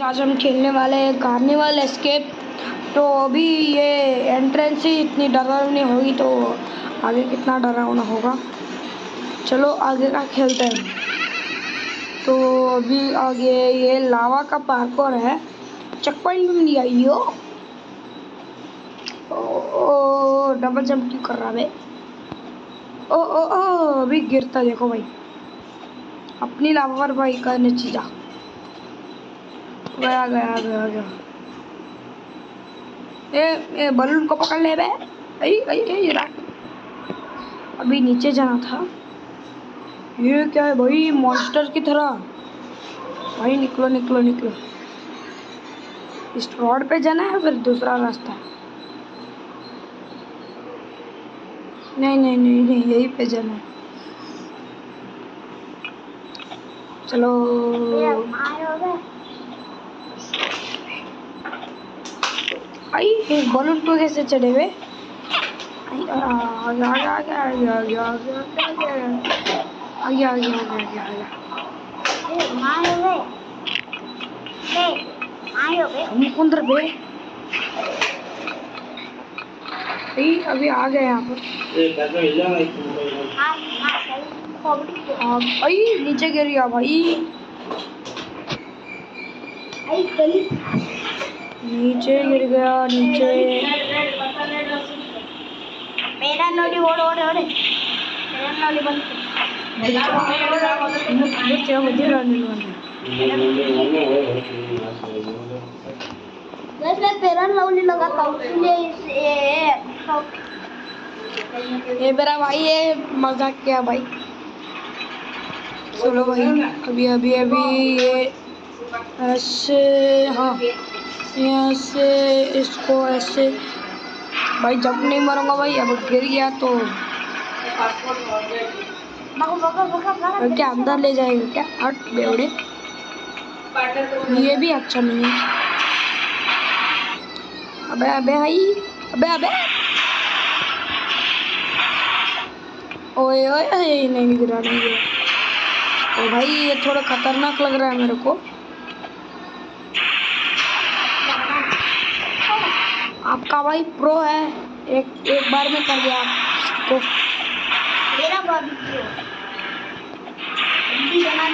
आज हम खेलने वाले हैं कार्निवल एस्केप। तो अभी ये एंट्रेंस ही इतनी डरावनी होगी तो आगे कितना डरावना होगा। चलो आगे का खेलते हैं। तो अभी आगे ये लावा का पार्कोर है। चेक पॉइंट भी मिल गया यो। ओ डबल जंप क्यों कर रहा है? ओ ओ ओ अभी गिरता देखो भाई, अपनी लावा पर भाई का नीचे जा गया गया गया गया। ए बलून को पकड़ ले बे। अभी नीचे जाना था। ये क्या है भाई, मॉन्स्टर की तरह। भाई निकलो निकलो निकलो। इस रोड पे जाना है फिर दूसरा रास्ता है। नहीं नहीं नहीं नहीं, यही पे जाना है। चलो भाई एक बलून तो कैसे चढ़े हुए? अभी आ गए यहाँ पर। नीचे गिर गया भाई, नीचे गिर गया नीचे। मेरा नोडी ओड़ ओड़ ओड़, मेरा नोडी बंद क्या होती है रानी वाली। मैं पेरन लाउली लगाता हूँ ये मेरा भाई, ये मजाक किया भाई। चलो भाई अभी अभी अभी ये ऐसे, हाँ यहाँ से इसको ऐसे। भाई जब नहीं मरूंगा भाई, अब गिर गया तो क्या अंदर ले जाएगा क्या? हट बेवड़े, ये भी अच्छा नहीं है। अबे अबे भाई, अबे अबे ओए ओए, नहीं गिरा नहीं गिरा। ओ भाई ये थोड़ा खतरनाक लग रहा है मेरे को। आपका भाई प्रो है, एक बार में कर दिया आपको। मेरा भाई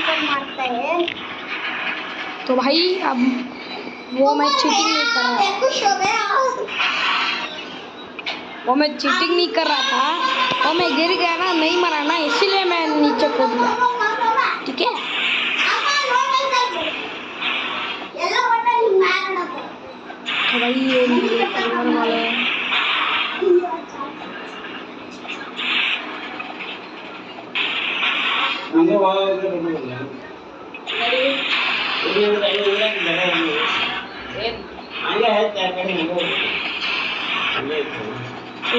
प्रो मारता है। तो भाई अब वो मैं चीटिंग नहीं कर रहा, वो मैं चीटिंग नहीं कर रहा था। वो मैं गिर गया ना, नहीं मरा ना, इसीलिए मैं नीचे कूद गया। ठीक है तो भाई ये मेरे परिवार वाले हैं। तो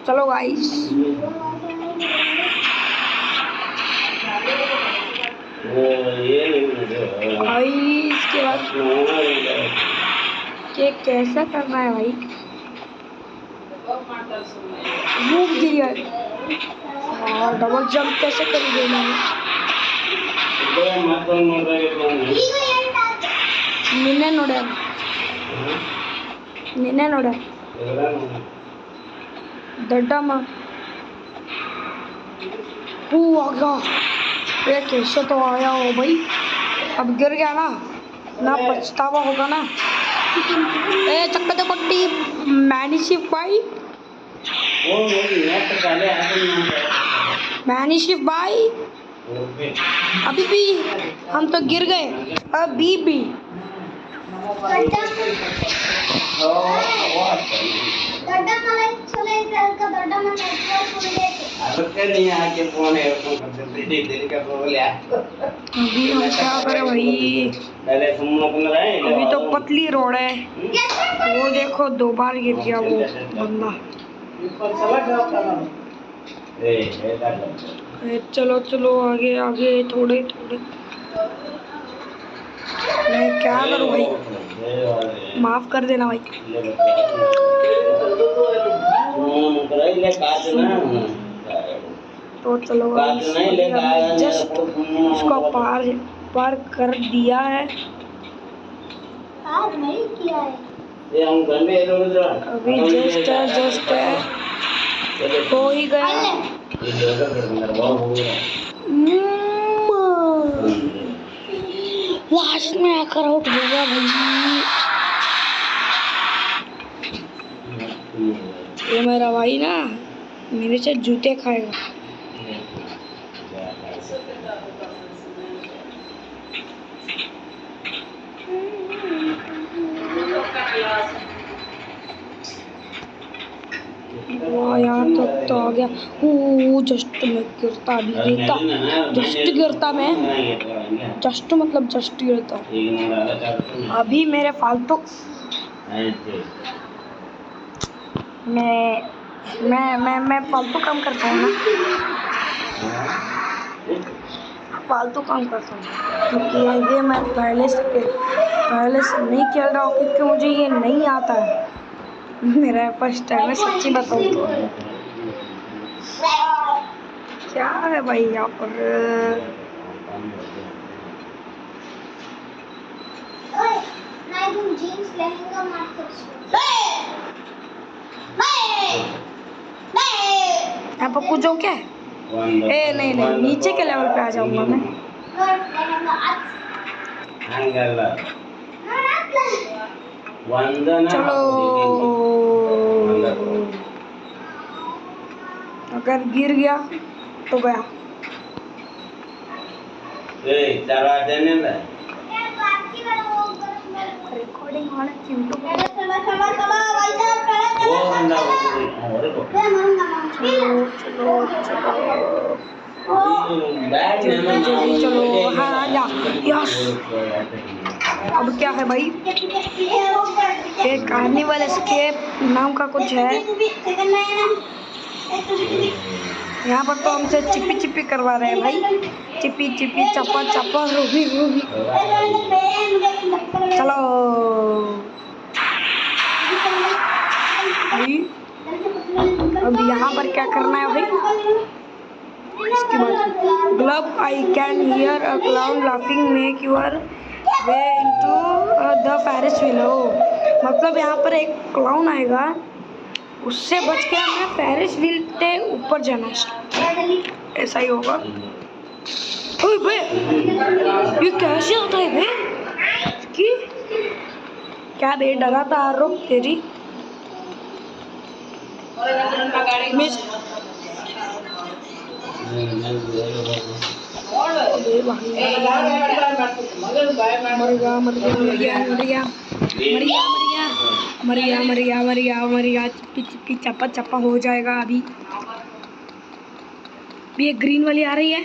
चलो गाइस, इसके बाद ये कैसा करना है भाई? वो गिर गया और डबल जंप कैसे कर देना है? निन्ने नोड़ा दड्डम आ गया। ये कैसे तो आया हो भाई, अब गिर गया ना पछतावा होगा ना। ए चक्कर तो पट्टी मैनिशिप भाई, मैनिशिप भाई अभी भी हम तो गिर गए। अभी भी अभी हम क्या करें भाई? अभी तो पतली रोड है। वो देखो 2 बार गिर गया वो बंदा। चलो चलो आगे आगे थोड़े थोड़े। मैं क्या करूँ भाई, माफ कर देना भाई। तो चलो जस्ट उसको पार कर दिया है। अभी जस्ट हो ही गया। लास्ट में आकर आउट हो गया भाई। ये मेरा भाई ना मेरे से जूते खाएगा। यहाँ तक तो आ गया। जस्ट मैं गिरता भी गिरता, जस्ट गिरता मैं, जस्ट मतलब जस्ट गिरता। अभी मेरे फालतू मैं फालतू काम करता हूँ ना, फालतू काम करता हूँ क्योंकि ये मैं पहले से नहीं खेल रहा हूँ क्योंकि मुझे ये नहीं आता है। मेरा फर्स्ट टाइम है, सच्ची बताऊँ तो। क्या है भाई यहाँ पर? यहाँ पर कूदो क्या? नहीं, नीचे के लेवल पे आ जाऊंगा मैं। चलो, अगर गिर गया तो गया। रिकॉर्डिंग होना चाहिए। चलो हाँ जा। यस, अब क्या है भाई? ये कार्निवल एस्केप नाम का कुछ है। यहाँ पर तो हमसे चिप्पी करवा रहे हैं भाई। चिप्पी चप्पा रूबी। चलो भाई, अब यहाँ पर क्या करना है भाई? इसके बाद ग्लब I can hear a clown laughing make your way into the Ferris wheel. मतलब यहाँ पर एक क्लाउन आएगा, उससे बच के हमें फेरिस व्हील पे ऊपर जाना है। ऐसा ही होगा। ओए बे, ये कैसे होता है बे? कि क्या बे, डरा था आरोप तेरी मिस। मरिया चिप्पी चप्पा हो जाएगा। अभी ये ग्रीन वाली आ रही है।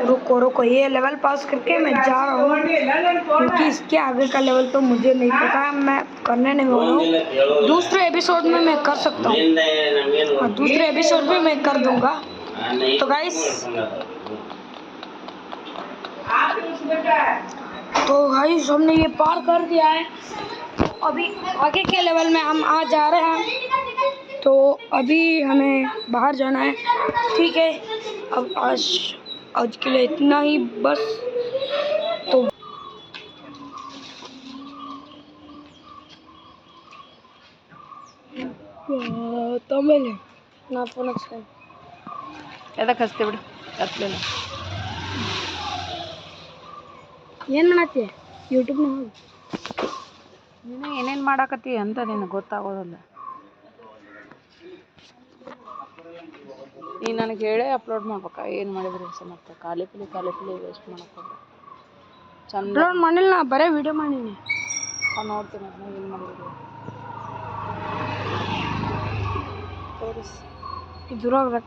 रुको, ये लेवल पास करके मैं जा रहा हूँ क्योंकि इसके आगे का लेवल तो मुझे नहीं पता है, मैं करने नहीं वाला हूँ। दूसरे एपिसोड में मैं कर सकता हूँ, दूसरे एपिसोड में मैं कर दूंगा। तो गाइस हमने ये पार कर दिया है। अभी आगे के लेवल में हम आ जा रहे हैं, तो अभी हमें बाहर जाना है। ठीक है, अब आज के लिए इतना ही बस। तो ತಮಿಳ್ ನಾ ಫೋನ್ ಹಚ್ತೇನೆ. ಎದಕ್ಕೆ ಹಚ್ತಿ ಬಿಡು, ಹಚ್ಚಲಿಲ್ಲ. ಏನು ಮಾಡತ್ತಿ ಯೂಟ್ಯೂಬ್ನಾಗ? ನೀನು ಏನೇನು ಮಾಡಾಕತ್ತಿ ಅಂತ ನಿನಗೆ ಗೊತ್ತಾಗೋದಿಲ್ಲ. ನೀನು ನನಗೆ ಹೇಳೇ ಅಪ್ಲೋಡ್ ಮಾಡ್ಬೇಕಾ? ಏನು ಮಾಡಿದ್ರಿ ಮತ್ತೆ ಖಾಲಿ ಪಿಲಿ ವೇಸ್ಟ್ ಮಾಡಕ್ಕೆ ಚಂದ ಅಪ್ಲೋಡ್ ಮಾಡಿಲ್ಲ, ನಾ ಬರೀ ವಿಡಿಯೋ ಮಾಡೀನಿ. ನೋಡ್ತೀನಿ ಏನು ಮಾಡಿದ್ರಿ ತೋರಿಸಿ. ಇದ್ರಾಗ